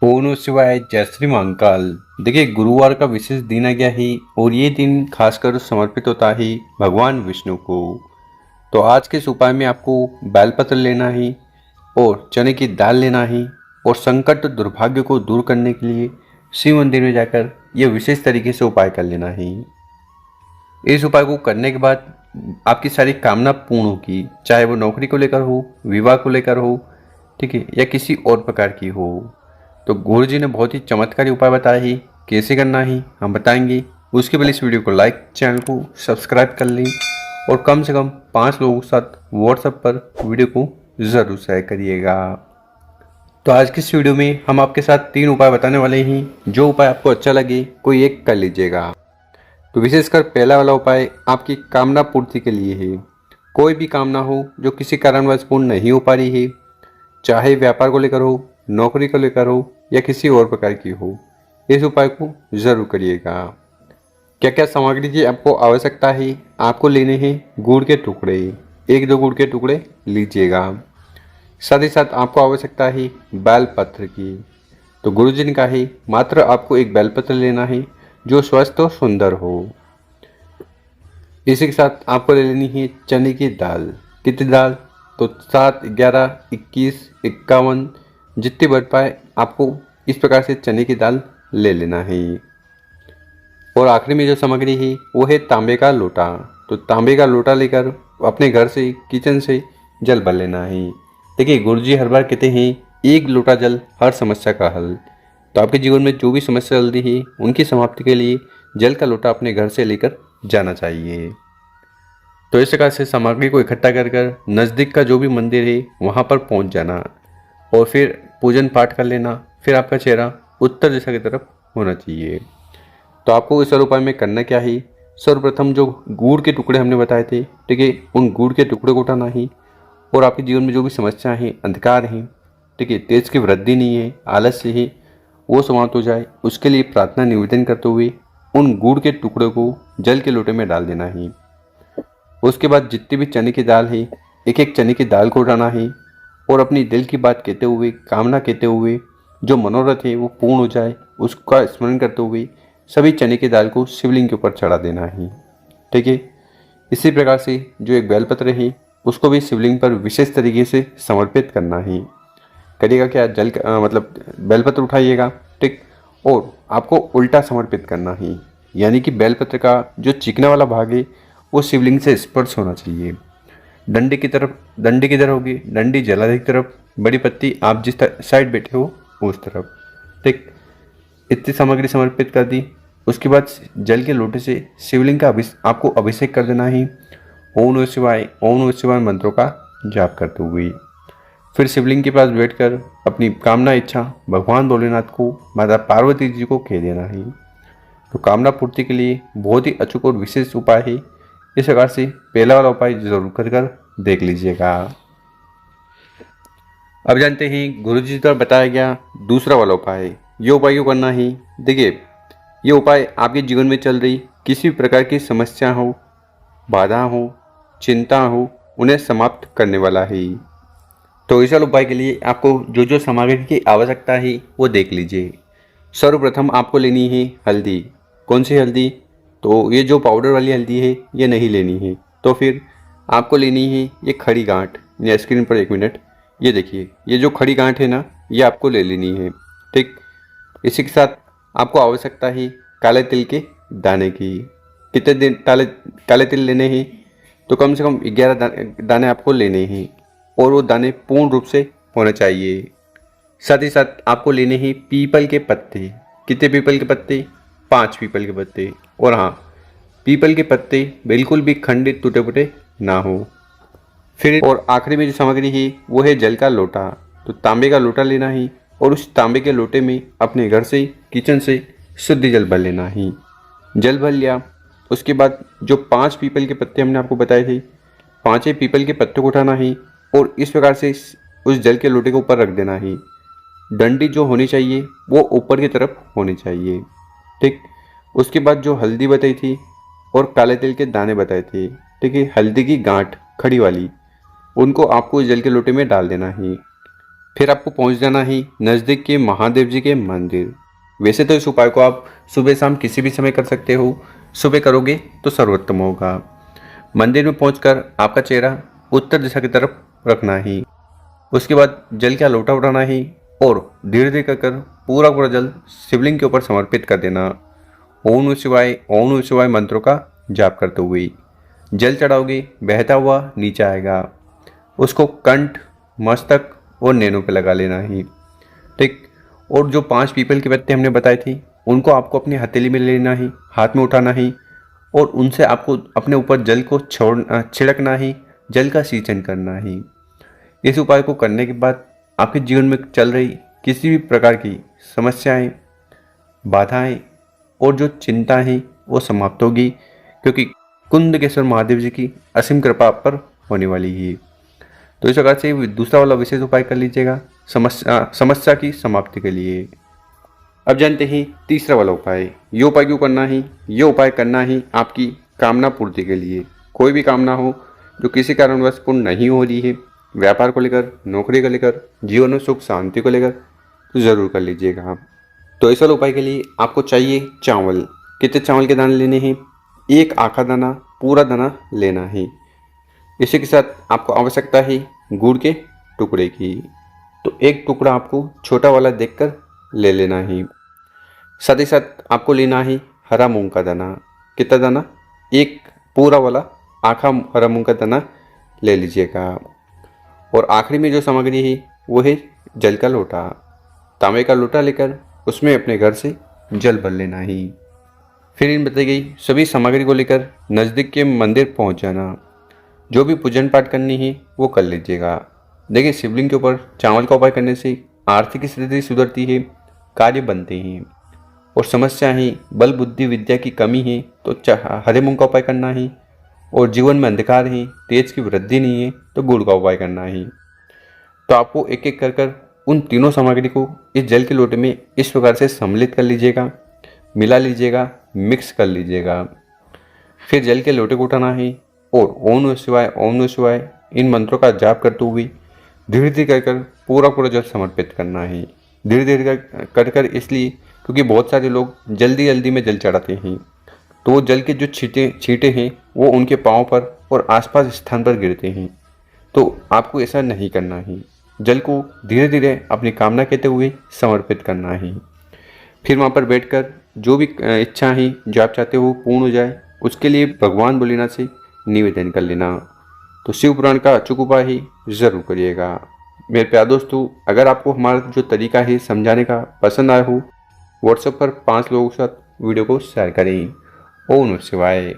ओम नमः शिवाय। जय श्री महाकाल। देखिए, गुरुवार का विशेष दिन आ गया है और ये दिन खासकर समर्पित होता है भगवान विष्णु को। तो आज के इस उपाय में आपको बेलपत्र लेना है और चने की दाल लेना है और संकट दुर्भाग्य को दूर करने के लिए शिव मंदिर में जाकर यह विशेष तरीके से उपाय कर लेना है। इस उपाय को करने के बाद आपकी सारी कामना पूर्ण होगी, चाहे वो नौकरी को लेकर हो, विवाह को लेकर हो, ठीक है, या किसी और प्रकार की हो। तो गुरु जी ने बहुत ही चमत्कारी उपाय बताया है, कैसे करना है हम बताएंगे। उसके पहले इस वीडियो को लाइक, चैनल को सब्सक्राइब कर लें और कम से कम 5 लोगों के साथ व्हाट्सएप पर वीडियो को ज़रूर शेयर करिएगा। तो आज की इस वीडियो में हम आपके साथ 3 उपाय बताने वाले हैं। जो उपाय आपको अच्छा लगे कोई एक कर लीजिएगा। तो विशेषकर पहला वाला उपाय आपकी कामना पूर्ति के लिए है। कोई भी कामना हो जो किसी कारणवश पूर्ण नहीं हो पा रही है, चाहे व्यापार को लेकर हो, नौकरी को लेकर हो या किसी और प्रकार की हो, इस उपाय को ज़रूर करिएगा। क्या क्या सामग्री की आपको आवश्यकता है? आपको लेने हैं गुड़ के टुकड़े, 1-2 गुड़ के टुकड़े लीजिएगा। साथ ही साथ आपको आवश्यकता है बेलपत्र की। तो गुरुजी ने कहा है मात्र आपको एक बेलपत्र लेना है जो स्वस्थ और सुंदर हो। इसी के साथ आपको ले लेनी है चने की दाल। कितनी दाल? तो 7, 11, 21, 51 जितनी बढ़ पाए आपको इस प्रकार से चने की दाल ले लेना है। और आखिरी में जो सामग्री है वो है तांबे का लोटा। तो तांबे का लोटा लेकर अपने घर से, किचन से जल भर लेना है। देखिए, गुरुजी हर बार कहते हैं 1 लोटा जल हर समस्या का हल। तो आपके जीवन में जो भी समस्या चल रही है उनकी समाप्ति के लिए जल का लोटा अपने घर से लेकर जाना चाहिए। तो इस प्रकार से सामग्री को इकट्ठा कर कर नज़दीक का जो भी मंदिर है वहाँ पर पहुँच जाना और फिर पूजन पाठ कर लेना। फिर आपका चेहरा उत्तर दिशा की तरफ होना चाहिए। तो आपको इस उपाय में करना क्या है? सर्वप्रथम जो गुड़ के टुकड़े हमने बताए थे, ठीक है, उन गुड़ के टुकड़े को उठाना है और आपके जीवन में जो भी समस्या है, अंधकार है, ठीक है, तेज की वृद्धि नहीं है, आलस्य है, वो समाप्त हो जाए, उसके लिए प्रार्थना निवेदन करते हुए उन गुड़ के टुकड़े को जल के लोटे में डाल देना है। उसके बाद जितनी भी चने की दाल है, एक एक चने की दाल को उठाना है और अपनी दिल की बात कहते हुए, कामना कहते हुए, जो मनोरथ है वो पूर्ण हो जाए उसका स्मरण करते हुए सभी चने की दाल को शिवलिंग के ऊपर चढ़ा देना है। ठीक है, इसी प्रकार से जो एक बेलपत्र है उसको भी शिवलिंग पर विशेष तरीके से समर्पित करना है। करिएगा क्या? मतलब बेलपत्र उठाइएगा, ठीक, और आपको उल्टा समर्पित करना है। यानी कि बेलपत्र का जो चिकना वाला भाग है वो शिवलिंग से स्पर्श होना चाहिए। डंडी किधर होगी? डंडी जलाधि की तरफ, बड़ी पत्ती आप जिस साइड बैठे हो उस तरफ, ठीक। इतनी सामग्री समर्पित कर दी। उसके बाद जल के लोटे से शिवलिंग का आपको अभिषेक कर देना है। ओम नमः शिवाय, ओम नमः शिवाय मंत्रों का जाप करते हुए फिर शिवलिंग के पास बैठकर अपनी कामना इच्छा भगवान भोलेनाथ को, माता पार्वती जी को कह देना है। तो कामना पूर्ति के लिए बहुत ही अचूक और विशेष उपाय है। इस प्रकार से पहला वाला उपाय जरूर कर देख लीजिएगा। अब जानते हैं गुरुजी द्वारा बताया गया दूसरा वाला उपाय। ये उपाय क्यों करना है? देखिए, ये उपाय आपके जीवन में चल रही किसी भी प्रकार की समस्या हो, बाधा हो, चिंता हो, उन्हें समाप्त करने वाला है। तो इस वाले उपाय के लिए आपको जो जो सामग्री की आवश्यकता है वो देख लीजिए। सर्वप्रथम आपको लेनी है हल्दी। कौन सी हल्दी? तो ये जो पाउडर वाली हल्दी है ये नहीं लेनी है। तो फिर आपको लेनी है ये खड़ी गांठ। या स्क्रीन पर 1 मिनट, ये देखिए, ये जो खड़ी गांठ है ना, ये आपको ले लेनी है, ठीक। इसी के साथ आपको आवश्यकता है काले तिल के दाने की। कितने दिन काले तिल लेने हैं? तो कम से कम 11 दाने आपको लेने हैं और वो दाने पूर्ण रूप से होने चाहिए। साथ ही साथ आपको लेने हैं पीपल के पत्ते। कितने पीपल के पत्ते? 5 पीपल के पत्ते। और हाँ, पीपल के पत्ते बिल्कुल भी खंडित टूटे फूटे ना हो। फिर और आखिरी में जो सामग्री है वो है जल का लोटा। तो तांबे का लोटा लेना है और उस तांबे के लोटे में अपने घर से, किचन से शुद्ध जल भर लेना है। जल भर लिया, उसके बाद जो 5 पीपल के पत्ते हमने आपको बताए थे, 5 पीपल के पत्ते को उठाना है और इस प्रकार से उस जल के लोटे के ऊपर रख देना है। डंडी जो होनी चाहिए वो ऊपर की तरफ होनी चाहिए, ठीक। उसके बाद जो हल्दी बताई थी और काले तिल के दाने बताए थे, ठीक है, हल्दी की गांठ खड़ी वाली, उनको आपको जल के लोटे में डाल देना है। फिर आपको पहुंच जाना ही नज़दीक के महादेव जी के मंदिर। वैसे तो इस उपाय को आप सुबह शाम किसी भी समय कर सकते हो, सुबह करोगे तो सर्वोत्तम होगा। मंदिर में पहुंचकर आपका चेहरा उत्तर दिशा की तरफ रखना ही, उसके बाद जल का लोटा उठाना ही और धीरे धीरे कर पूरा पूरा जल शिवलिंग के ऊपर समर्पित कर देना। ओम नमः शिवाय मंत्रों का जाप करते हुए जल चढ़ाओगे, बहता हुआ नीचे आएगा। उसको कंठ, मस्तक और नैनों पे लगा लेना ही, ठीक। और जो 5 पीपल के पत्ते हमने बताए थे उनको आपको अपनी हथेली में लेना ही, हाथ में उठाना ही और उनसे आपको अपने ऊपर जल को छिड़कना ही, जल का सिंचन करना ही। इस उपाय को करने के बाद आपके जीवन में चल रही किसी भी प्रकार की समस्याएं, बाधाएं और जो चिंता है वो समाप्त होगी, क्योंकि कुंदकेश्वर महादेव जी की असीम कृपा आप पर होने वाली है। तो इस प्रकार से दूसरा वाला विशेष उपाय कर लीजिएगा समस्या की समाप्ति के लिए। अब जानते हैं तीसरा वाला उपाय। ये उपाय क्यों करना है? ये उपाय करना ही आपकी कामना पूर्ति के लिए। कोई भी कामना हो जो किसी कारणवश पूर्ण नहीं हो रही है, व्यापार को लेकर, नौकरी को लेकर, जीवन में सुख शांति को लेकर, तो ज़रूर कर लीजिएगा आप। तो इस वाले उपाय के लिए आपको चाहिए चावल। कितने चावल के दाने लेने हैं? 1 आखा दाना, पूरा दाना लेना है। इसी के साथ आपको आवश्यकता है गुड़ के टुकड़े की। तो 1 टुकड़ा आपको छोटा वाला देखकर ले लेना ही। साथ ही साथ आपको लेना है हरा मूंग का दाना। कितना दाना? 1 पूरा वाला आखा हरा मूंग का दाना ले लीजिएगा। और आखिरी में जो सामग्री है वो है जल का लोटा। तांबे का लोटा लेकर उसमें अपने घर से जल भर लेना ही। फिर इन बताई गई सभी सामग्री को लेकर नज़दीक के मंदिर पहुंच जाना। जो भी पूजन पाठ करनी है वो कर लीजिएगा। देखिए, शिवलिंग के ऊपर चावल का उपाय करने से आर्थिक स्थिति सुधरती है, कार्य बनते हैं। और समस्या है, बल बुद्धि विद्या की कमी है तो हरे मूंग का उपाय करना है। और जीवन में अंधकार है, तेज की वृद्धि नहीं है तो गुड़ का उपाय करना है। तो आपको एक एक कर उन तीनों सामग्री को इस जल के लोटे में इस प्रकार से सम्मिलित कर लीजिएगा, मिला लीजिएगा, मिक्स कर लीजिएगा। फिर जल के लोटे को उठाना है और ओम नमः शिवाय इन मंत्रों का जाप करते हुए धीरे धीरे कर पूरा पूरा जल समर्पित करना है। धीरे धीरे कर इसलिए क्योंकि बहुत सारे लोग जल्दी जल्दी में जल चढ़ाते हैं, तो वो जल के जो छींटे हैं वो उनके पाँव पर और आसपास स्थान पर गिरते हैं। तो आपको ऐसा नहीं करना है। जल को धीरे धीरे अपनी कामना कहते हुए समर्पित करना है। फिर वहाँ पर बैठकर जो भी इच्छा है जो आप चाहते हो पूर्ण हो जाए, उसके लिए भगवान भोलेनाथ से निवेदन कर लेना। तो शिव पुराण का अचूक उपाय ही ज़रूर करिएगा। मेरे प्यारे दोस्तों, अगर आपको हमारा जो तरीका है समझाने का पसंद आया हो, व्हाट्सएप पर 5 लोगों के साथ वीडियो को शेयर करें। ओम नमः शिवाय।